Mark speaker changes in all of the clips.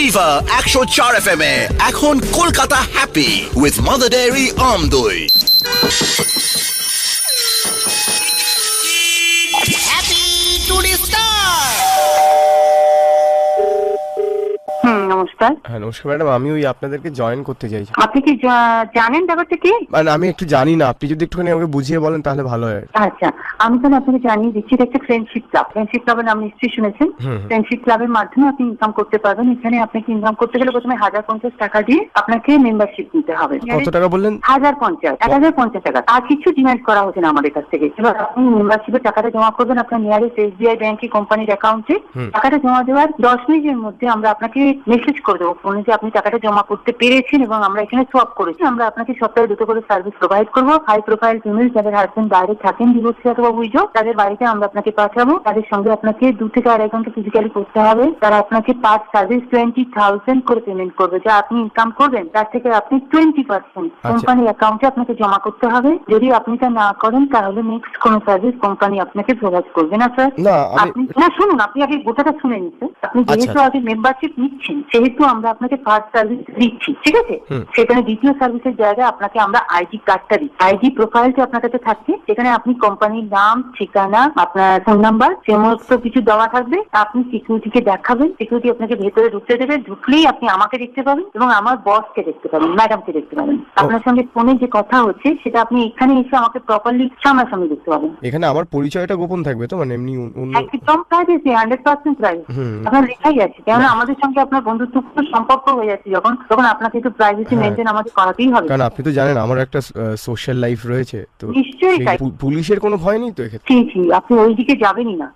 Speaker 1: Fever 104 FM এ এখন Kolkata happy with mother dairy আমদই। Happy tourist.
Speaker 2: নমস্কার।
Speaker 3: হ্যাঁ নমস্কার ম্যাডাম, আমি ওই আপনাদেরকে জয়েন করতে চাইছি।
Speaker 2: আপনি কি জানেন ব্যাপারটা কি?
Speaker 3: মানে আমি একটু জানি না, আপনি যদি একটুখানি আমাকে বুঝিয়ে বলেন তাহলে ভালো হয়।
Speaker 2: আচ্ছা, আমি তাহলে আপনাকে জানিয়ে দিচ্ছি, এটা একটা ফ্রেন্ডশিপ ক্লাব। ফ্রেন্ডশিপ ক্লাবের নাম নিশ্চয়ই শুনেছেন। ফ্রেন্ডশিপ ক্লাবের মাধ্যমে আপনি ইনকাম করতে পারবেন। এখানে আপনাকে ইনকাম করতে গেলে প্রথমে 1050 টাকা দিয়ে আপনাকে মেম্বারশিপ নিতে হবে।
Speaker 3: কত টাকা বললেন?
Speaker 2: 1050 টাকা। আর কিছু ডিমান্ড করা হচ্ছে না আমাদের কাছ থেকে। এবার আপনি মেম্বারশিপের টাকাটা জমা করবেন আপনার নিয়ারেস্ট SBI ব্যাংকে কোম্পানির অ্যাকাউন্টে। টাকাটা জমা দেওয়ার 10 মিনিটের মধ্যে আমরা আপনাকে মেসেজ করে দেবো ফোনে যে আপনি টাকাটা জমা করতে পেরেছেন এবং আমরা এখানে সোয়াপ করেছি। আমরা আপনাকে সপ্তাহে 2টো করে সার্ভিস প্রোভাইড করবো। হাই প্রোফাইল ফিমেল যাদের হাজবেন্ড বাইরে থাকেন, ডিভোর্সি অথবা উইডো, তাদের বাড়িতে আমরা আপনাকে পাঠাবো। তাদের সঙ্গে আপনাকে 2 থেকে 2.5 ঘন্টা ফিজিক্যালি করতে হবে। তারা আপনাকে পার সার্ভিস 20,000 করে পেমেন্ট করবে। যা আপনি ইনকাম করবেন তার থেকে আপনি 20% কোম্পানির অ্যাকাউন্টে আপনাকে জমা করতে হবে। যদি আপনি তা না করেন তাহলে নেক্সট কোন সার্ভিস কোম্পানি আপনাকে প্রোভাইড করবে না স্যার। আপনি না শুনুন, আপনি আগে গোটাটা শুনে নিচ্ছেন। আপনি যেহেতু আগে মেম্বারশিপ নিচ্ছেন সেহেতু আমরা আপনাকে ফার্স্ট সার্ভিস দিচ্ছি, ঠিক আছে? সেখানে দ্বিতীয় সার্ভিসের জায়গায় আপনাকে আমরা আইডি কার্ডটা দিই। আইডি প্রোফাইলটা আপনার কাছে থাকছে, সেখানে আপনি কোম্পানির নাম, ঠিকানা, আপনার ফোন নাম্বার সমস্ত কিছু দেওয়া থাকবে। আপনি সিকিউরিটিকে দেখাবেন, সিকিউরিটি আপনাকে ভেতরে ঢুকতে দেবে। ঢুকলেই আপনি আমাকে দেখতে পাবেন এবং আমার বসকে দেখতে পাবেন, ম্যাডামকে দেখতে পাবেন। আপনার সঙ্গে ফোনে যে কথা হচ্ছে সেটা আপনি এখানে এসে আমাকে প্রপারলি সামনাসামনি দেখতে পাবেন।
Speaker 3: এখানে আমার পরিচয়টা গোপন থাকবে তো? মানে এমনি
Speaker 2: একদম প্রাইভেসি, 100% প্রাইভেসি আপনার লেখাই আছে। কেননা আমাদের সঙ্গে আপনার বন্ধুত্বপূর্ণ সম্পর্ক হয়ে যাচ্ছে তখন আপনাকে একটু প্রাইভেসি মেইনটেইন আমাদের করাতেই হবে।
Speaker 3: কারণ আপনি তো জানেন আমার একটা সোশ্যাল লাইফ রয়েছে, তো
Speaker 2: নিশ্চয়ই
Speaker 3: পুলিশের কোনো ভয় নেই তো এক্ষেত্রে?
Speaker 2: জি, আপনি ওই দিকে যাবেনই না,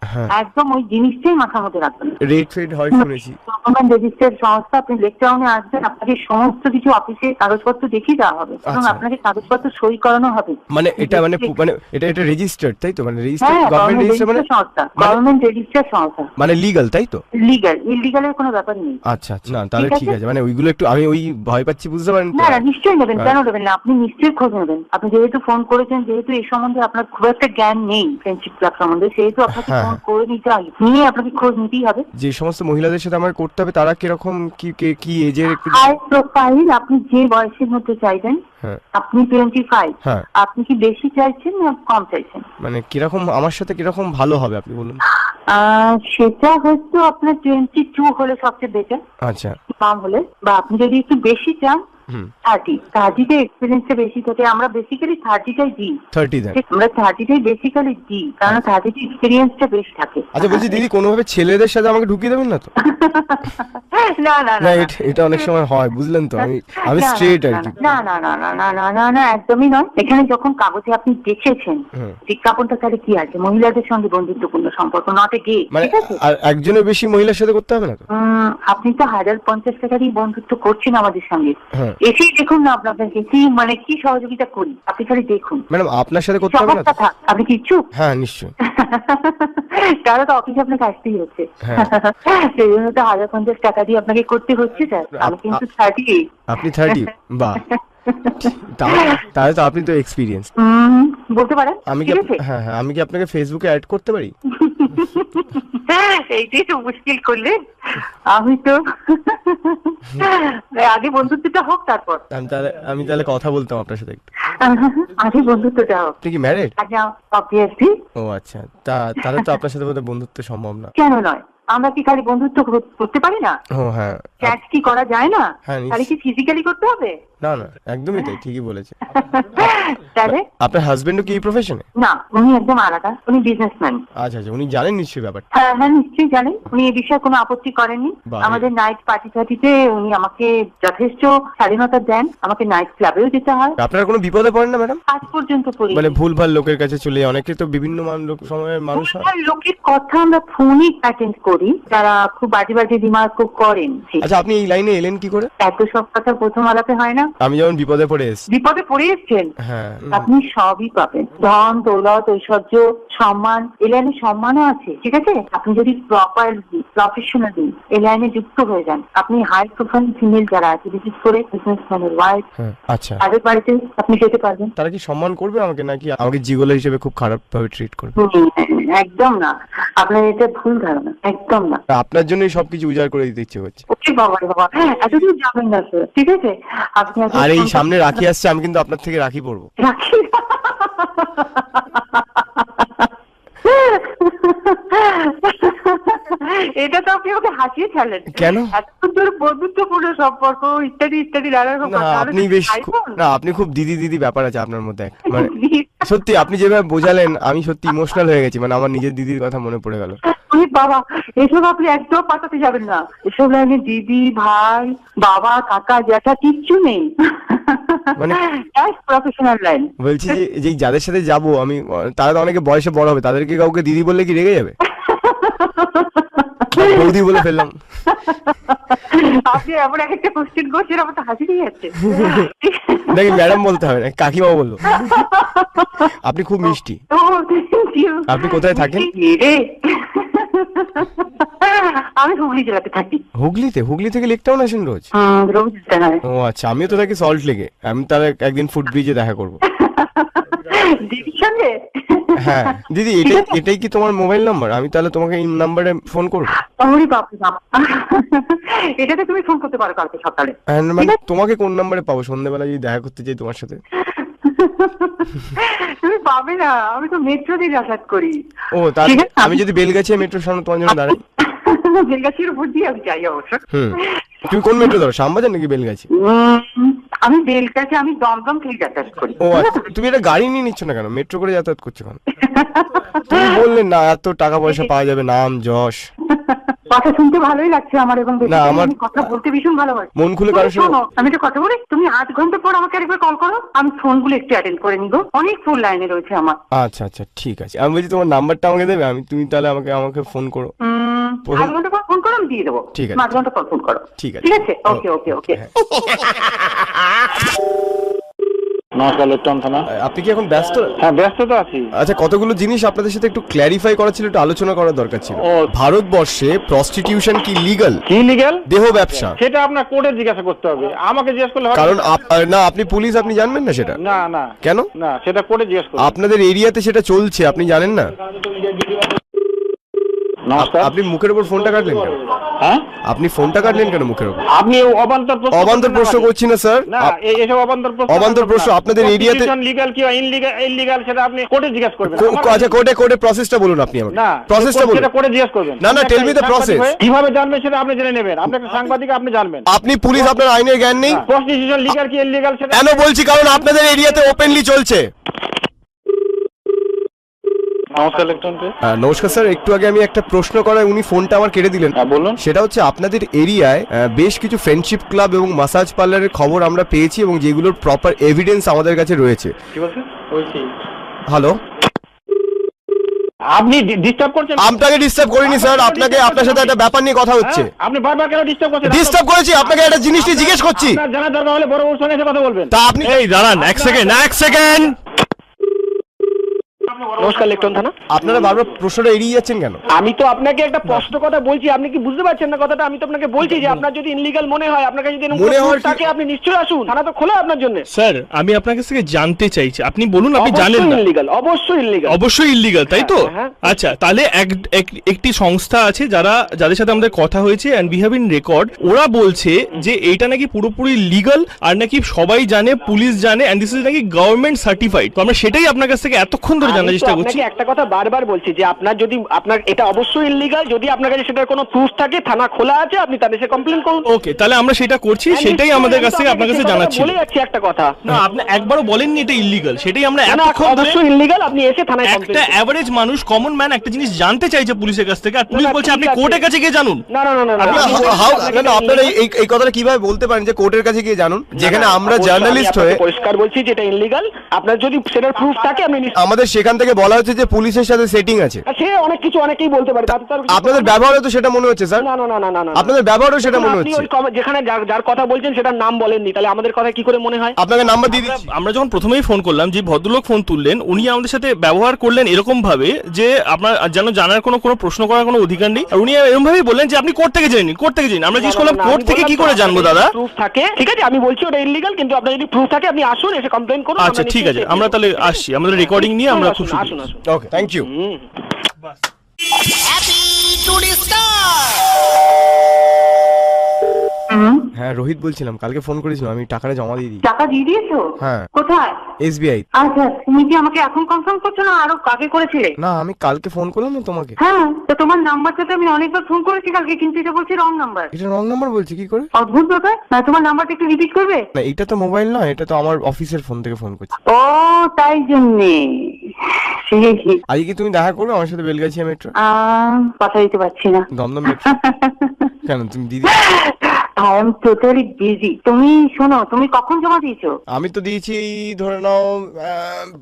Speaker 2: একদম ওই জিনিসটাই মাথার মধ্যে রাখবেন।
Speaker 3: রেড ফেড হয় শুনেছি।
Speaker 2: গভর্নমেন্ট রেজিস্টার্ড সংস্থা, আপনি লেকটাউনে আসবেন, আপনাকে সমস্ত কিছু অফিসে কাগজপত্র দেখিয়ে দেওয়া হবে এবং আপনাকে কাগজপত্র সই করানো হবে।
Speaker 3: মানে এটা এটা রেজিস্টার্ড তাই তো? মানে রেজিস্টার্ড গভর্নমেন্ট রেজিস্টার্ড মানে
Speaker 2: সংস্থা, গভর্নমেন্ট রেজিস্টার্ড সংস্থা,
Speaker 3: মানে লিগ্যাল তাই তো?
Speaker 2: লিগ্যাল, ইললিগ্যালের কোনো ব্যাপার নেই।
Speaker 3: আচ্ছা না তাহলে ঠিক আছে। মানে ওইগুলো একটু আমি ওই ভয় পাচ্ছি, বুঝতে পারেন?
Speaker 2: না নিশ্চয়ই নেবেন, কেন নেবেন না? আপনি নিশ্চয়ই খোঁজ নেবেন। আপনি যেহেতু ফোন করেছেন, যেহেতু এই সম্বন্ধে আপনার খুব একটা জ্ঞান নেই ফ্রেন্ডশিপ ক্লাব সম্বন্ধে, সেহেতু আপনাকে ফোন করে নিতে হবে, নিয়ে আপনাকে খোঁজ নিতেই হবে।
Speaker 3: যে সমস্ত মহিলাদের সাথে আমার করতে হবে তারা কিরকম কি এজের?
Speaker 2: হাই প্রোফাইল, আপনি যে বয়সের মধ্যে চাইবেন। আপনি 25, আপনি কি বেশি চাইছেন না কম চাইছেন?
Speaker 3: মানে কিরকম আমার সাথে কিরকম ভালো হবে আপনি বলুন।
Speaker 2: সেটা হয়তো আপনার 22 হলে সবচেয়ে বেটার।
Speaker 3: আচ্ছা,
Speaker 2: কম হলে, বা আপনি যদি একটু বেশি চান 30তে এক্সপিরিয়েন্সটা বেশি থাকে। আমরা বেসিক্যালি 30টাই দিই। 30 দেন? আমরা 30টাই বেসিক্যালি দিই, কারণ 30তে এক্সপিরিয়েন্সটা বেশি থাকে।
Speaker 3: আচ্ছা বলছি দিদি, কোনোভাবে ছেলেদের সাথে আমাকে ঢুকিয়ে দেবেন না তো?
Speaker 2: না না না,
Speaker 3: এটা অনেক সময় হয়, বুঝলেন তো? আমি স্ট্রেট আর কি।
Speaker 2: না না না না না না না না, একদমই নয়। এখানে যখন কাগজে আপনি দেখেছেন বিজ্ঞাপনটা, তাহলে কি আছে? মহিলাদের সঙ্গে বন্ধুত্বপূর্ণ সম্পর্ক, নট এ গে।
Speaker 3: মানে একজনের বেশি মহিলার সাথে করতে হবে না তো?
Speaker 2: আপনি তো 1050 টাকা দিয়ে বন্ধুত্ব করছেন আমাদের সঙ্গে। এসেই দেখুন না আপনাকে কি সহযোগিতা করি, আপনি খালি দেখুন।
Speaker 3: ম্যাডাম আপনার সাথে করতে হবে না?
Speaker 2: আপনি কি ইচ্ছুক?
Speaker 3: হ্যাঁ নিশ্চয়ই।
Speaker 2: তাহলে তো অফিসে আপনাকে আসতেই হচ্ছে, সেই জন্য তো 1050 টাকা দিয়ে আপনাকে করতে হচ্ছে স্যার। আমি কিন্তু 30।
Speaker 3: আপনি 30? বাহ, তাহলে তো আপনি তো এক্সপিরিয়েন্স
Speaker 2: বলতে পারেন।
Speaker 3: আমি কি আপনাকে ফেসবুকে অ্যাড করতে পারি?
Speaker 2: এইটাই তো মুশকিল করলেন। আমি তো আগে বন্ধুত্বটা হোক, তারপর
Speaker 3: আমি তাহলে কথা বলতাম আপনার সাথে একটু।
Speaker 2: আগে বন্ধুত্বটা হোক।
Speaker 3: আপনি কি ম্যারিড?
Speaker 2: অবভিয়াসলি।
Speaker 3: ও আচ্ছা, তাহলে তো আপনার সাথে বোধহয় বন্ধুত্ব সম্ভব না।
Speaker 2: কেন নয়? আমরা কি খালি বন্ধুত্ব করতে পারি না?
Speaker 3: হ্যাঁ।
Speaker 2: চ্যাট কি করা যায় না? খালি কি ফিজিক্যালি করতে হবে?
Speaker 3: না একদমই তাই, ঠিকই বলেছে।
Speaker 2: তাহলে
Speaker 3: আপনার হাজবেন্ডও কি এই প্রফেশনে?
Speaker 2: না, উনি একদম আলাদা, উনি বিজনেসম্যান।
Speaker 3: আচ্ছা, উনি জানেন নিশ্চয়ই ব্যাপারটা?
Speaker 2: হ্যাঁ নিশ্চয়ই জানেন। উনি এই বিষয়ে কোনো আপত্তি করেননি। আমাদের নাইট পার্টিতে উনি আমাকে যথেষ্ট স্বাধীনতা দেন। আমাকে নাইট ক্লাবেও যেতে হয়।
Speaker 3: আপনারা কোনো বিপদে পড়েন না ম্যাডাম?
Speaker 2: আজ পর্যন্ত পড়ি।
Speaker 3: মানে ভুলভাল লোকের কাছে চলে, অনেকে তো বিভিন্ন সময়ের মানুষ
Speaker 2: লোকের কথা আমরা ফোনই অ্যাটেন্ড করি, যারা খুব বাজে রিমার্ক করেন।
Speaker 3: আচ্ছা, আপনি এই লাইনে এলেন কি করে?
Speaker 2: এত সব কথা প্রথম আলাপে হয় না।
Speaker 3: আমি যেমন বিপদে পড়ে
Speaker 2: এসেছেন, আপনি সবই পাবেন। ধন দৌলত, ঐশ্বর্য, সম্মান, এই লাইনে সম্মানও আছে, ঠিক আছে? আপনি যদি প্রফেশনালি এই লাইনে যুক্ত হয়ে যান, আপনি হাই প্রোফাইল ফিমেল যারা আছে, বিশেষ করে বিজনেসম্যানের ওয়াইফ,
Speaker 3: আচ্ছা,
Speaker 2: তাদের বাড়িতে আপনি যেতে পারবেন।
Speaker 3: তারা কি সম্মান করবে আমাকে, নাকি আমাকে জিগোলা হিসেবে খুব খারাপ ভাবে ট্রিট করবে?
Speaker 2: একদম না, আপনার এটা ভুল ধারণা। একদম একদম না।
Speaker 3: আপনার জন্যই সবকিছু উজাড় করে দিতে ইচ্ছে করছে।
Speaker 2: ওকে বাবা রে বাবা, এতদূর যাবেন না স্যার, ঠিক আছে? আপনি আগে
Speaker 3: আর এই
Speaker 2: ফোনটা-
Speaker 3: সামনে রাখি আসছে, আমি কিন্তু আপনার থেকে রাখি পরবো।
Speaker 2: রাখি এটা তো আপনি ওকে হাসিয়ে ছাড়লেন।
Speaker 3: কেন?
Speaker 2: এত সুন্দর বন্ধুত্বপূর্ণ সম্পর্ক ইত্যাদি ইত্যাদি নানা রকম
Speaker 3: না
Speaker 2: কথা।
Speaker 3: আপনি বেশ না, আপনি খুব দিদি দিদি ব্যাপার আছে আপনার মধ্যে মানে সত্যি আপনি যেভাবে বোঝালেন আমি সত্যি ইমোশনাল হয়ে গেছি, মানে আমার নিজের দিদির কথা মনে পড়ে গেল।
Speaker 2: বাবা, এসব আপনি একদম পাঠাতে যাবেন না। এসব লাইনে দিদি, ভাই, বাবা, কাকা, জ্যাঠা কিচ্ছু নেই,
Speaker 3: মানে
Speaker 2: প্রফেশনাল লাইন।
Speaker 3: বলছি যে যাদের সাথে যাব আমি, তারা তো অনেকে বয়সে বড় হবে, তাদেরকে কাউকে দিদি বললে কি রেগে যাবে? বৌদি বলে ফেললাম।
Speaker 2: আপনি এমন একটা কোশ্চেন করছেন, আমার তো হাসি নিয়ে যাচ্ছে।
Speaker 3: নাকি ম্যাডাম বলতে হবে না, কাকিমা বললো। আপনি খুব মিষ্টি। আপনি কোথায় থাকেন?
Speaker 2: আমি হুগলি জেলাতে থাকি।
Speaker 3: হুগলিতে? হুগলি থেকে লেক টাউন আসেন রোজ?
Speaker 2: রোজ নয়।
Speaker 3: ও আচ্ছা, আমিও তো থাকি সল্ট লেকে। আমি তাহলে একদিন ফুট ব্রিজে দেখা করবো।
Speaker 2: দিদির সঙ্গে?
Speaker 3: হ্যাঁ দিদি, এটাই কি তোমার মোবাইল নাম্বার? আমি তাহলে তোমাকে এই নাম্বারে ফোন করবো।
Speaker 2: ওরে বাপরে বাপ, এটাতে তুমি ফোন করতে পারো কালকে সকালে।
Speaker 3: মানে তোমাকে কোন নাম্বারে পাবো সন্ধ্যাবেলা যদি দেখা করতে চাই তোমার সাথে?
Speaker 2: তুমি পাবে না, আমি তো মেট্রো দিয়ে যাতায়াত করি।
Speaker 3: ও তার আমি যদি বেলগাছিয়া মেট্রোর সামনে তোমার জন্য দাঁড়াই?
Speaker 2: বেলগাছির উপর দিয়ে আমি যাই অবশ্য।
Speaker 3: তুমি কোন মেট্রো ধরো, শ্যামবাজার নাকি বেলগাছি?
Speaker 2: আমি বেলগাছি, আমি দমদম থেকে যাতায়াত করি।
Speaker 3: ও আচ্ছা, তুমি এটা গাড়ি নিয়ে নিচ্ছ না কেন, মেট্রো করে যাতায়াত করছো কেন? তুমি বললেন না এত টাকা পয়সা পাওয়া যাবে, নাম যশ।
Speaker 2: কথা শুনতে ভালোই লাগছে আমার, এবং
Speaker 3: না আমার
Speaker 2: কথা বলতে ভীষণ ভালোবাসি।
Speaker 3: মন খুলে কারোর সঙ্গে।
Speaker 2: আমি একটা কথা বলি, তুমি 8 ঘন্টা পর আমাকে আরেকবার কল করো, আমি ফোনগুলো একটু অ্যাটেন্ড করে নিব, অনেক ফোন লাইনে রয়েছে আমার।
Speaker 3: আচ্ছা আচ্ছা ঠিক আছে, আমি বলছি তোমার নাম্বারটা আমাকে দেবে, তুমি তাহলে আমাকে ফোন করো।
Speaker 2: 8 ঘন্টা পর ফোন করো, আমি দিয়ে দেবো।
Speaker 3: ঠিক আছে,
Speaker 2: 8 ঘন্টা পর ফোন করো।
Speaker 3: ঠিক আছে,
Speaker 2: ঠিক আছে, ওকে ওকে ওকে।
Speaker 4: নমস্কার, লেকটাউন থানা।
Speaker 3: আপনি কি এখন ব্যস্ত?
Speaker 4: হ্যাঁ ব্যস্ত তো আছি।
Speaker 3: আচ্ছা, কতগুলো জিনিস আপনাদের সাথে একটু ক্ল্যারিফাই করা ছিল, একটু আলোচনা করার দরকার ছিল। ভারতবর্ষে প্রস্টিটিউশন কি লিগ্যাল?
Speaker 4: কি লিগ্যাল?
Speaker 3: দেহ ব্যবসা।
Speaker 4: সেটা আপনার কোর্টে জিজ্ঞাসা করতে হবে, আমাকে জিজ্ঞেস করলে হবে
Speaker 3: কারণ না, আপনি পুলিশ, আপনি জানবেন না সেটা?
Speaker 4: না না।
Speaker 3: কেন?
Speaker 4: না, সেটা কোর্টে জিজ্ঞেস করতে।
Speaker 3: আপনাদের এরিয়াতে সেটা চলছে, আপনি জানেন না?
Speaker 4: নমস্কার।
Speaker 3: আপনি মুখের উপর ফোনটা কাটলেন কেন?
Speaker 4: হ্যাঁ,
Speaker 3: আপনি ফোনটা কাটলেন কেন মুখের উপর?
Speaker 4: আপনি অবান্তর
Speaker 3: প্রশ্ন করছি না স্যার।
Speaker 4: না, এসব অবান্তর
Speaker 3: প্রশ্ন আপনাদের এরিয়াতে
Speaker 4: লিগ্যাল কি ইনলিগ্যাল সেটা আপনি কোর্টে জিজ্ঞাসা করবেন।
Speaker 3: আচ্ছা, কোর্টে প্রসেসটা বলুন আপনি আমাকে।
Speaker 4: না,
Speaker 3: প্রসেসটা বলুন।
Speaker 4: সেটা কোর্টে জিজ্ঞাসা করবেন।
Speaker 3: না টেল মি দ্য প্রসেস।
Speaker 4: কিভাবে জানবেন সেটা আপনি জেনে নেবেন, আপনি একটা সাংবাদিক, আপনি জানবেন।
Speaker 3: আপনি পুলিশ, আপনার আইনের জ্ঞান নেই?
Speaker 4: প্রস্টিটিউশন লিগ্যাল কি ইনলিগ্যাল সেটা
Speaker 3: কেন বলছি, কারণ আপনাদের এরিয়াতে ওপেনলি চলছে।
Speaker 4: নমস্কার, লেকটাউন।
Speaker 3: নমস্কার স্যার, একটু আগে আমি একটা প্রশ্ন করায় উনি ফোনটা আমার কেটে দিলেন।
Speaker 4: হ্যাঁ বলুন।
Speaker 3: সেটা হচ্ছে আপনাদের এরিয়ায় বেশ কিছু ফ্রেন্ডশিপ ক্লাব এবং মাসাজ পার্লারের খবর আমরা পেয়েছি, এবং যেগুলোর প্রপার এভিডেন্স আমাদের কাছে রয়েছে।
Speaker 4: কি বলছেন? বলছি।
Speaker 3: হ্যালো,
Speaker 4: আপনি ডিস্টার্ব করছেন?
Speaker 3: আপনাকে ডিস্টার্ব করিনি স্যার, আপনার সাথে একটা ব্যাপার নিয়ে কথা হচ্ছে।
Speaker 4: আপনি বারবার কেন ডিস্টার্ব করছেন?
Speaker 3: ডিস্টার্ব করেছি আপনাকে, একটা জিনিসটি জিজ্ঞেস করছি।
Speaker 4: আপনার জানা দরকার হলে বড় বড় সঙ্গে এসে কথা বলবেন।
Speaker 3: তা আপনি
Speaker 5: এই দাঁড়ান, এক সেকেন্ড।
Speaker 4: নমস্কার, লেকটাউন থানা।
Speaker 3: আপনারা বারবার প্রশ্নটা এড়িয়ে যাচ্ছেন কেন?
Speaker 4: আমি তো আপনাকে একটা প্রশ্ন কথা বলছি, আপনি কি বুঝতে পারছেন না কথাটা? আমি তো আপনাকে বলছি যে আপনার যদি ইনলিগ্যাল মনে হয়, আপনার কাছে যদি
Speaker 3: মনে হয়
Speaker 4: তাকে আপনি নিশ্চয়ই আসুন, থানা তো খোলা আপনার জন্য।
Speaker 5: স্যার, আমি আপনার কাছ থেকে জানতে চাইছি, আপনি বলুন আপনি জানেন না?
Speaker 4: ইনলিগ্যাল, অবশ্যই ইনলিগ্যাল।
Speaker 5: অবশ্যই ইললিগাল, তাই তো?
Speaker 4: হ্যাঁ।
Speaker 5: আচ্ছা, তাহলে একটি সংস্থা আছে যাদের সাথে আমাদের কথা হয়েছে and we have in record, ওরা বলছে যে এইটা নাকি পুরোপুরি লিগ্যাল, আর নাকি সবাই জানে, পুলিশ জানে, এন্ড দিস ইজ নাকি গভর্নমেন্ট সার্টিফাইড। তো আমরা সেটাই আপনার কাছ থেকে এতক্ষণ ধরে জানার চেষ্টা করছি।
Speaker 4: একটা কথা বারবার বলছি যে আপনার এটা অবশ্যই ইললিগাল, যদি আপনার কাছে সেটার কোনো প্রুফ থাকে, থানা খোলা আছে, আপনি তাদের সাথে কমপ্লেইন করুন।
Speaker 5: ওকে, তাহলে আমরা সেটা করছি, সেটাই আমাদের কাছ থেকে আপনার কাছে জানাচ্ছি।
Speaker 4: বলে যাচ্ছি একটা কথা।
Speaker 5: না, আপনি একবারও বলেননি এটা ইললিগাল, সেটাই আমরা
Speaker 4: না,
Speaker 5: এতক্ষণ ধরে।
Speaker 4: অবশ্যই ইললিগাল, আপনি এসে থানায়
Speaker 5: একটা
Speaker 4: কমপ্লেইন করুন।
Speaker 5: এভারেজ মানুষ, কমন ম্যান একটা জিনিস জানতে চাইছে পুলিশের কাছ থেকে, আর পুলিশ
Speaker 4: না,
Speaker 5: বলছে
Speaker 4: ঠিক
Speaker 5: আপনি
Speaker 4: আছে।
Speaker 5: কোর্টের কাছে গিয়ে জানুন।
Speaker 4: না না না না,
Speaker 3: আপনারা এই কথাটা কিভাবে বলতে পারেন যে কোর্টের কাছে গিয়ে জানুন, যেখানে আমরা জার্নালিস্ট হয়ে
Speaker 4: পরিষ্কার বলছি যে এটা ইললিগাল। আপনার যদি সেটার প্রুফ থাকে, আপনি
Speaker 3: আমাদের সেখান থেকে বলা হচ্ছে যে পুলিশের সাথে সেটিং আছে।
Speaker 4: সে অনেকেই বলতে পারে।
Speaker 3: আপনাদের ব্যবহারে তো সেটা মনে হচ্ছে স্যার।
Speaker 4: না না না না না,
Speaker 3: আপনাদের ব্যবহারও সেটা মনে
Speaker 4: আপনি
Speaker 3: হচ্ছে।
Speaker 4: ওই যেখানে যার কথা বলছেন সেটার নাম বলেননি, তাহলে আমাদের কথা কি করে মনে হয়?
Speaker 3: আপনাকে নাম্বার দিয়ে দিচ্ছি।
Speaker 5: আমরা যখন প্রথমেই ফোন করলাম, যে ভদ্রলোক ফোন তুললেন, উনি আমাদের সাথে ব্যবহার করলেন এরকম ভাবে যে আপনার যেন জানার কোনো প্রশ্ন করার কোনো অধিকার নেই, আর উনি এরকম ভাবেই বললেন যে আপনি কোর্ট থেকে জেনে নিন, কোর্ট থেকে জেনে নিন। আমরা জিজ্ঞেস করলাম কোর্ট থেকে কি করে জানবো দাদা?
Speaker 4: প্রুফ থাকে, ঠিক আছে, আমি বলছি ওটা ইললিগাল, কিন্তু আপনার যদি প্রুফ থাকে আপনি আসুন, এসে কমপ্লেইন করুন।
Speaker 5: আচ্ছা ঠিক আছে, আমরা তাহলে আসছি, আমাদের রেকর্ডিং নিয়ে আমরা খুব
Speaker 4: আসুন আসুন।
Speaker 3: Okay, thank you.
Speaker 6: Happy
Speaker 1: today star.
Speaker 3: হ্যাঁ রোহিত বলছিলাম, কালকে ফোন করেছিলাম, আমি টাকাটা জমা দিয়ে দিই।
Speaker 2: টাকা দিয়ে দিয়েছো?
Speaker 3: হ্যাঁ।
Speaker 2: কোথায়?
Speaker 3: SBI।
Speaker 2: আচ্ছা, তুমি কি আমাকে এখন কনফার্ম করছো না আরো আগে করেছিলে?
Speaker 3: না আমি কালকে ফোন করলাম না তোমাকে।
Speaker 2: হ্যাঁ, তো তোমার নাম্বারটাতে আমি অনেকবার ফোন করেছি কালকে, কিন্তু এটা বলছি রং নাম্বার।
Speaker 3: এটা রং নাম্বার বলছি কি করে?
Speaker 2: অদ্ভুত ব্যাপার। না, তোমার নাম্বারটা একটু রিপিট করবে?
Speaker 3: না এটা তো মোবাইল নয়, এটা তো আমার অফিসের ফোন থেকে ফোন করছি।
Speaker 2: ও তাই জন্যে।
Speaker 3: আজকে কি তুমি দেখা করবে আমার সাথে বেলগাছিয়া মেট্রো?
Speaker 2: কথা দিতে পারছি না।
Speaker 3: দমদম মেট্রো? কেন তুমি দিদি?
Speaker 2: I am totally busy. তুমি শোনো, তুমি কখন জমা দিয়েছো?
Speaker 3: আমি তো দিয়েছি ধরে নাও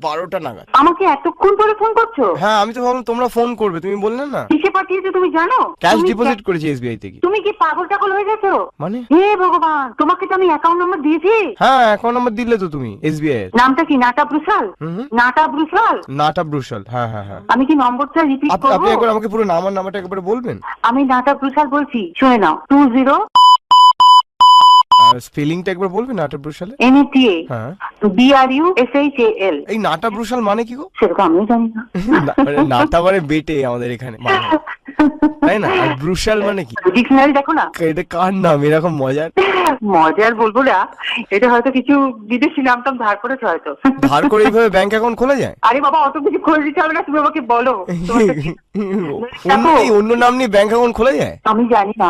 Speaker 3: 12টা নাগাদ।
Speaker 2: আমাকে এতক্ষণ পরে ফোন করছো?
Speaker 3: হ্যাঁ আমি তো ভাবলাম তোমরা ফোন করবে, তুমি বললে না।
Speaker 2: কিসে পাঠিয়েছো তুমি জানো?
Speaker 3: ক্যাশ
Speaker 2: তুমি
Speaker 3: ডিপোজিট করেছি SBI থেকে।
Speaker 2: তুমি কি পাগল টাগল হয়ে গেছো?
Speaker 3: মানে?
Speaker 2: হে ভগবান, তোমাকে তো আমি অ্যাকাউন্ট নাম্বার দিয়েছি।
Speaker 3: হ্যাঁ অ্যাকাউন্ট নাম্বার দিলে তো তুমি SBI এর।
Speaker 2: নামটা কি? নাটা ব্রুসাল? নাটা ব্রুসাল?
Speaker 3: নাটা ব্রুসাল, হ্যাঁ হ্যাঁ হ্যাঁ।
Speaker 2: আমি কি নম্বরটা রিপিট করব?
Speaker 3: আপনি একবার আমাকে পুরো নাম্বারটা একবার বলবেন?
Speaker 2: আমি নাটা ব্রুসাল বলছি, শুনে নাও। 20
Speaker 3: স্পেলিংটা একবার বলবেন নাটা ব্রুসালে?
Speaker 2: NATA
Speaker 3: হ্যাঁ।
Speaker 2: BRUSHAL।
Speaker 3: এই নাটা ব্রুসাল মানে কি গো?
Speaker 2: সেটা তো আমিও জানি না।
Speaker 3: মানে নাটা মানে বেটে আমাদের এখানে মানে, তাই না? আর ব্রুসাল মানে কি?
Speaker 2: ডিকশনারি দেখো না।
Speaker 3: এটা কার নাম এরকম মজার?
Speaker 2: মজার বলবো না, এটা হয়তো কিছু বিদেশি নাম টাম ধার করেছে হয়তো।
Speaker 3: ধার করে এইভাবে ব্যাংক অ্যাকাউন্ট খোলা যায়?
Speaker 2: আরে বাবা, অত কিছু করে দিতে হবে না, তুমি আমাকে বলো।
Speaker 3: অন্য নাম নিয়ে ব্যাংক অ্যাকাউন্ট খোলা যায়?
Speaker 2: আমি জানি না।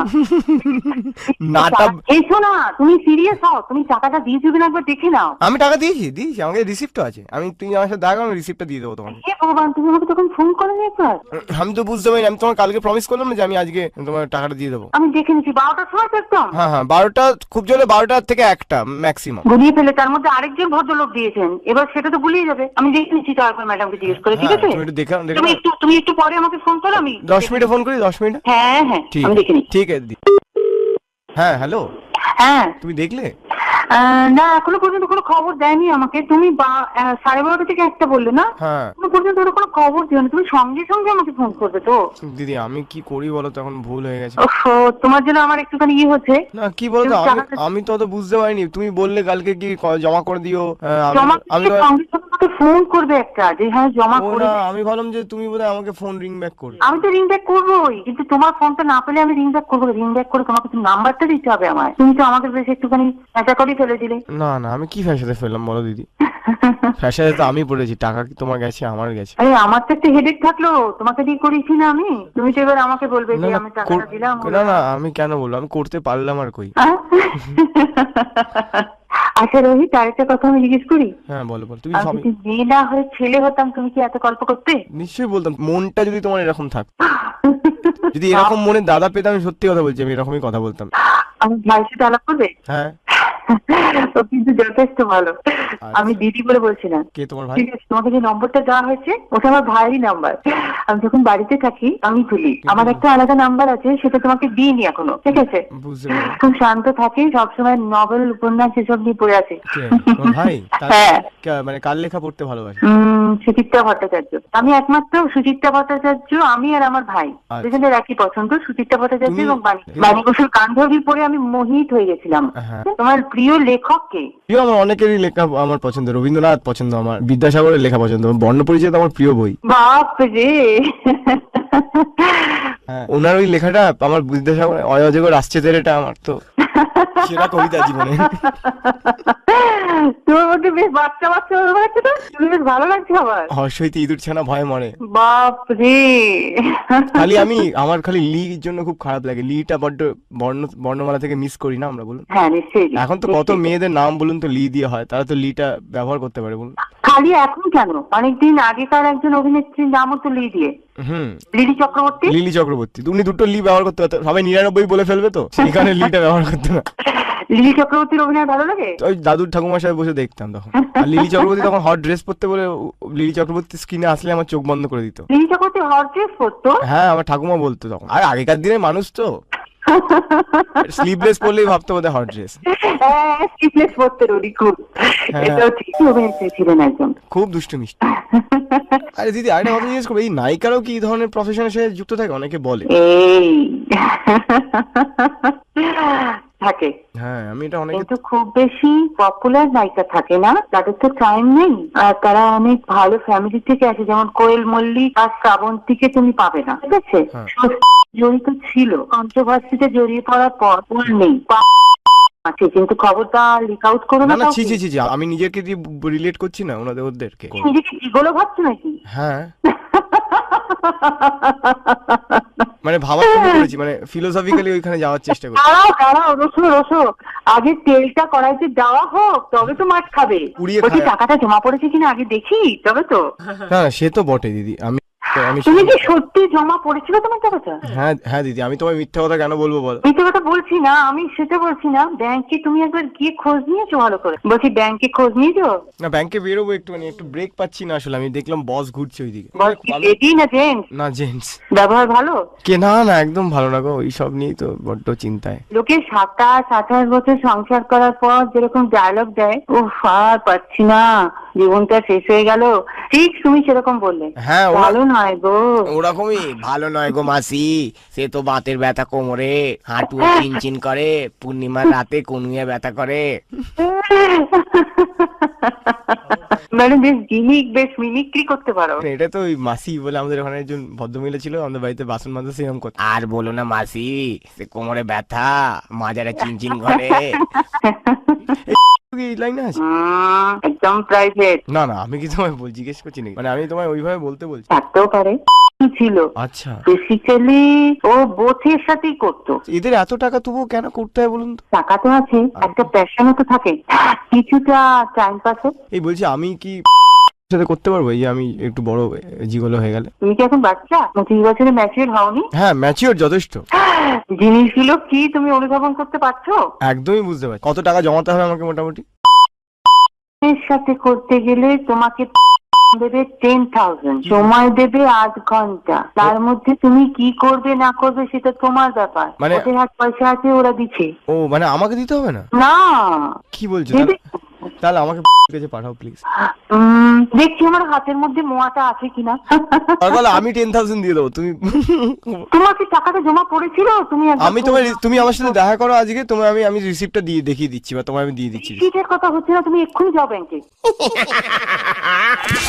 Speaker 3: নাটা।
Speaker 2: এসো না, তুমি সিরিয়াস হও, তুমি টাকাটা দিয়েছো কিনা একবার দেখে নাও।
Speaker 3: আমি টাকা দিয়েছি, আমাকে রিসিপ্টও আছে। তুমি আমার সাথে দেখা, আমি রিসিপ্টটা দিয়ে দেবো তোমাকে।
Speaker 2: হে ভগবান, তুমি আমাকে তখন ফোন করো একবার।
Speaker 3: আমি তো বুঝতে পারিনি, আমি তোমার কালকে প্রমিস করলাম না যে আমি আজকে তোমার টাকাটা দিয়ে দেবো।
Speaker 2: আমি দেখে নিচ্ছি 12টার সময় তো একদম।
Speaker 3: হ্যাঁ হ্যাঁ 12টা, খুব জোরে 12টা থেকে 1টা ম্যাক্সিমাম।
Speaker 2: গুলিয়ে ফেলে, তার মধ্যে আরেকজন ভদ্রলোক দিয়েছেন, এবার সেটা তো গুলিয়ে যাবে। আমি দেখে নিচ্ছি, তারপর ম্যাডামকে জিজ্ঞেস করে, ঠিক আছে?
Speaker 3: তুমি একটু দেখে
Speaker 2: তুমি একটু পরে আমাকে ফোন করো, আমি
Speaker 3: 10 মিনিটে ফোন করি। 10 মিনিট?
Speaker 2: হ্যাঁ হ্যাঁ,
Speaker 3: ঠিক
Speaker 2: আমি দেখে নিচ্ছি।
Speaker 3: ঠিক আছে। হ্যাঁ হ্যালো,
Speaker 2: হ্যাঁ
Speaker 3: তুমি দেখলে?
Speaker 2: না, এখনো পর্যন্ত কোনো খবর দেয়নি আমাকে। তুমি 12:30 থেকে 1টা বললে না?
Speaker 3: হ্যাঁ।
Speaker 2: এখনো পর্যন্ত ওরা কোনো খবর দিও না। তুমি সঙ্গে সঙ্গে আমাকে ফোন করবে তো?
Speaker 3: দিদি আমি কি করি বলো তো, এখন ভুল হয়ে গেছে।
Speaker 2: ওহো, তোমার জন্য আমার একটুখানি ইয়ে হচ্ছে।
Speaker 3: না কি বলো তো,
Speaker 2: তুমি টাকাটা-
Speaker 3: আমি তো অত বুঝতে পারিনি। তুমি বললে কালকে কি জমা করে দিও,
Speaker 2: জমা
Speaker 3: আমি
Speaker 2: করতে সঙ্গে সঙ্গে আমাকে ফোন করবে একটা, যে হ্যাঁ জমা
Speaker 3: ও
Speaker 2: করে।
Speaker 3: না, আমি ভাবলাম যে তুমি বোধহয় আমাকে ফোন রিং ব্যাক করবে।
Speaker 2: আমি তো রিং ব্যাক করবোই, কিন্তু তোমার ফোনটা না পেলে আমি রিং ব্যাক করবো। রিং ব্যাক করে তোমাকে তো নাম্বারটা দিতে হবে আমায়। তুমি তো আমাকে বেশ একটুখানি নেচা করে ফেলে দিলে।
Speaker 3: না না, আমি কি ফ্যাসাতে ফেললাম বলো দিদি? ফ্যাসাতে তো আমি পড়েছি, টাকা কি তোমার গেছে? আমার গেছে।
Speaker 2: আরে আমার তো একটা হেডেক থাকলো, তোমাকে দিয়ে করিয়েছি না আমি। তুমি তো এবার আমাকে বলবে
Speaker 3: না
Speaker 2: যে
Speaker 3: না,
Speaker 2: আমি টাকাটা দিলাম।
Speaker 3: না না, আমি কেন বলবো? আমি করতে পারলাম আর কই।
Speaker 2: আচ্ছা রোহিত, আরেকটা কথা আমি জিজ্ঞেস করি।
Speaker 3: হ্যাঁ বলো বলো, তুমি
Speaker 2: আমি
Speaker 3: সবই।
Speaker 2: যদি মেয়ে না হয়ে ছেলে হতাম, তুমি কি এত গল্প করতে?
Speaker 3: নিশ্চয়ই বলতাম, মনটা যদি তোমার এরকম থাকতো। যদি এরকম মনে দাদা পেতাম, আমি সত্যি কথা বলছি, আমি এরকমই কথা বলতাম।
Speaker 2: আমি ভাইয়ের সাথে আলাপ করবে?
Speaker 3: হ্যাঁ।
Speaker 2: ও কিন্তু যথেষ্ট ভালো। আমি দিদি বলে বলছিলাম।
Speaker 3: কে তোমার ভাই?
Speaker 2: ঠিক আছে, তোমাকে যে নম্বরটা দেওয়া হয়েছে ওটা আমার ভাইয়েরই নাম্বার। আমি যখন বাড়িতে থাকি আমি তুলি। আমার একটা আলাদা নাম্বার আছে, সেটা তোমাকে দিইনি এখনো, ঠিক আছে?
Speaker 3: বুঝতে পারলাম।
Speaker 2: খুব শান্ত থাকে, সবসময় নভেল উপন্যাস এসব নিয়ে পড়ে আছে।
Speaker 3: কে তোমার ভাই?
Speaker 2: হ্যাঁ।
Speaker 3: মানে কার লেখা পড়তে ভালোবাসে?
Speaker 2: সুচিত্রা ভট্টাচার্য। আমি একমাত্র সুচিত্রা ভট্টাচার্য, আমি আর আমার ভাই
Speaker 3: আচ্ছা।
Speaker 2: দুজনের একই পছন্দ, সুচিত্রা ভট্টাচার্য
Speaker 3: তুমি-
Speaker 2: এবং বাণী বসুর গান্ধর্বী পড়ে আমি মোহিত হয়ে গেছিলাম।
Speaker 3: হ্যাঁ।
Speaker 2: তোমার প্রিয় লেখক কে?
Speaker 3: প্রিয় আমার অনেকেরই লেখা আমার পছন্দ। রবীন্দ্রনাথ পছন্দ, আমার বিদ্যাসাগরের লেখা পছন্দ, বর্ণপরিচয় তো আমার প্রিয় বই।
Speaker 2: বাপ রে।
Speaker 3: হ্যাঁ, ওনার ওই লেখাটা আমার বিদ্যাসাগর অজগর আসছে তেরেটা আমার তো সেরা কবিতা জীবনে।
Speaker 2: তোমার মধ্যে বেশ বাচ্চা বাচ্চা হয়ে গেছে তো, তুমি বেশ ভালো লাগছে আমার।
Speaker 3: হর্ষইতে ইঁদুর ছানা ভয় মরে।
Speaker 2: বাপ রে।
Speaker 3: খালি আমার খালি লির জন্য খুব খারাপ লাগে। লিটা বড্ড বর্ণমালা থেকে মিস করি না আমরা, বলুন?
Speaker 2: হ্যাঁ নিশ্চয়ই।
Speaker 3: এখন তো কত মেয়েদের নাম বলুন তো লি দিয়ে হয়, তারা তো লিটা ব্যবহার করতে পারে, বলুন?
Speaker 2: খালি এখন কেন, অনেকদিন আগেকার একজন অভিনেত্রীর নামও তো লি দিয়ে, লিলি চক্রবর্তী।
Speaker 3: লিলি চক্রবর্তী। উনি দুটো লি ব্যবহার করতে পারতো, সবাই 99 বলে ফেলবে তো, সেখানে লিটা ব্যবহার করতে না।
Speaker 2: লিলি চক্রবর্তীর অভিনয় ভালো লাগে?
Speaker 3: ওই দাদুর ঠাকুমার সাথে বসে দেখতাম তখন। আর লিলি চক্রবর্তী তখন হট ড্রেস পরতে বলে, লিলি চক্রবর্তী স্ক্রিনে আসলে আমার চোখ বন্ধ করে দিত।
Speaker 2: লিলি চক্রবর্তী হট ড্রেস পরতো?
Speaker 3: হ্যাঁ, আমার ঠাকুমা বলতো তখন। আর আগেকার দিনের মানুষ তো স্লিভলেস পরলেই ভাবতো বোধহয় হট ড্রেস।
Speaker 2: হ্যাঁ, স্লিভলেস পরতে রোডি খুব। এটাও ঠিক, অভিনেত্রী ছিলেন একজন,
Speaker 3: খুব দুষ্টু মিষ্টি। আরে দিদি আরেকটা কথা জিজ্ঞেস করবো, এই নায়িকারাও কি এই ধরনের প্রফেশনের সাথে যুক্ত থাকে? অনেকে বলে।
Speaker 2: এই থাকে,
Speaker 3: হ্যাঁ আমি এটা অনেক
Speaker 2: কিন্তু খুব বেশি পপুলার নায়িকা থাকে না, তাদের তো টাইম নেই, আর তারা অনেক ভালো ফ্যামিলি থেকে আসে, যেমন কোয়েল মল্লিক আর শ্রাবন্তীকে তুমি পাবে না, ঠিক আছে?
Speaker 3: হ্যাঁ।
Speaker 2: জড়িত ছিল, কন্ট্রোভার্সিতে জড়িয়ে পড়ার পর ওর নেই আছে, কিন্তু খবরটা লিক আউট করো
Speaker 3: না
Speaker 2: না
Speaker 3: না
Speaker 2: কাউকে।
Speaker 3: ছি ছি ছি ছি, আমি নিজেকে দিয়ে রিলেট করছি না ওদেরকে।
Speaker 2: নিজেকে জিগোলো ভাবছো নাকি?
Speaker 3: হ্যাঁ মানে ভাবার শুরু করেছি, মানে ফিলোসফিক্যালি ওইখানে যাওয়ার চেষ্টা করছি।
Speaker 2: দাঁড়াও রসো আগে তেলটা কড়াইতে দেওয়া হোক, তবে তো মাছ খাবে।
Speaker 3: পুড়িয়ে
Speaker 2: বলছি
Speaker 3: খায়।
Speaker 2: টাকাটা জমা পড়েছে কিনা আগে দেখি, তবে তো।
Speaker 3: না না সে তো বটে দিদি, আমি
Speaker 2: তুমি কি সত্যি জমা পড়েছিল তোমার টাকাটা?
Speaker 3: হ্যাঁ হ্যাঁ দিদি, আমি তোমায় মিথ্যা কথা কেন বলবো বল?
Speaker 2: মিথ্যে কথা বলছি না, আমি সেটা বলছি না। ব্যাংকে তুমি একবার গিয়ে খোঁজ নিয়েছো ভালো করে? বলছি ব্যাংকে খোঁজ নিয়েছো?
Speaker 3: না ব্যাংকে বেরোবো একটুখানি, একটু ব্রেক পাচ্ছি না আসলে, আমি দেখলাম বস ঘুরছে ওইদিকে।
Speaker 2: বল কি লেডি না জেন্টস?
Speaker 3: না জেন্টস।
Speaker 2: ব্যবহার ভালো?
Speaker 3: কে না না একদম ভালো না গো, এইসব নিয়েই তো বড্ড চিন্তায়।
Speaker 2: লোকে 27-28 বছর সংসার করার পর যেরকম ডায়লগ দেয়, উফ আর পাচ্ছি না, জীবনটা শেষ হয়ে গেল, ঠিক তুমি সেরকম বললে।
Speaker 3: হ্যাঁ
Speaker 2: ভালো নয় গো।
Speaker 3: ওরকমই ভালো নয় গো মাসি, সে তো বাতের ব্যথা কোমরে, হাঁটু চিনচিন করে, পূর্ণিমার রাতে কনুইয়ে ব্যথা করে।
Speaker 2: মানে বেশ মিমিক্রি করতে পারো।
Speaker 3: এটা তো ওই মাসি বলে আমাদের ওখানে একজন ভদ্রমহিলা ছিল, আমাদের বাড়িতে বাসন মাজতে সেরকম করতো। আর বলো না মাসি, সে কোমরে ব্যথা, মাজারে চিনচিন করে। এই লাইন আছে?
Speaker 2: একদম প্রাইভেট।
Speaker 3: না না আমি কি তোমায় জিজ্ঞেস করছি নাকি, মানে আমি তোমায় ওইভাবে বলতে বলছি।
Speaker 2: থাকতেও পারে ছিল।
Speaker 3: আচ্ছা
Speaker 2: বেসিক্যালি ও বোথের সাথেই করতো।
Speaker 3: এদের এত টাকা তবুও কেন করতে হয় বলুন তো?
Speaker 2: টাকা তো আছে, একটা প্যাশনও তো থাকে, কিছুটা টাইম পাসে।
Speaker 3: এই বলছি আমি কি সাথে করতে পারবো, এই যে আমি একটু বড় জিগোলো হয়ে গেলে?
Speaker 2: তুমি কি এখন বাচ্চা? 25 বছরে ম্যাচিউর হওনি?
Speaker 3: হ্যাঁ ম্যাচিওর যথেষ্ট।
Speaker 2: জিনিসগুলো কি তুমি অনুধাবন করতে পারছো?
Speaker 3: একদমই বুঝতে পারছি। কত টাকা জমাতে হবে আমাকে মোটামুটি?
Speaker 2: এর সাথে করতে গেলে তোমাকে দেবে 10,000, সময় দেবে 8 ঘন্টা, তার মধ্যে তুমি কি করবে না করবে সেটা তোমার ব্যাপার।
Speaker 3: মানে-
Speaker 2: ওদের হাত পয়সা আছে, ওরা দিচ্ছে।
Speaker 3: ও মানে আমাকে দিতে হবে না?
Speaker 2: না
Speaker 3: কি বলছো?
Speaker 2: দেবে।
Speaker 3: তাহলে আমাকে কাছে পাঠাও প্লিজ।
Speaker 2: দেখছি আমার হাতের মধ্যে মোয়াটা আছে কিনা।
Speaker 3: তাহলে আমি 10,000 দিয়ে দেবো, তুমি
Speaker 2: তোমার কি টাকাটা জমা পড়েছিল? তুমি একবার
Speaker 3: আমি তুমি আমার সাথে দেখা করো আজকে, তোমায় আমি রিসিপ্টটা দেখিয়ে দিচ্ছি, বা তোমায় আমি দিয়ে দিচ্ছি।
Speaker 2: রিসিটের কথা হচ্ছে না, তুমি এক্ষুনি যাও ব্যাংকে।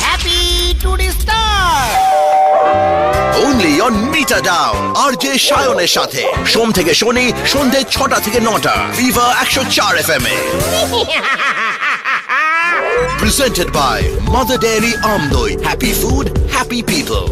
Speaker 1: Happy to start! Only on Meter Down, RJ সায়নের সাথে সোম থেকে শনি সন্ধ্যে 6টা থেকে 9টা Viva 104 FM A. Presented by Mother Dairy Amdoi. Happy food, happy people.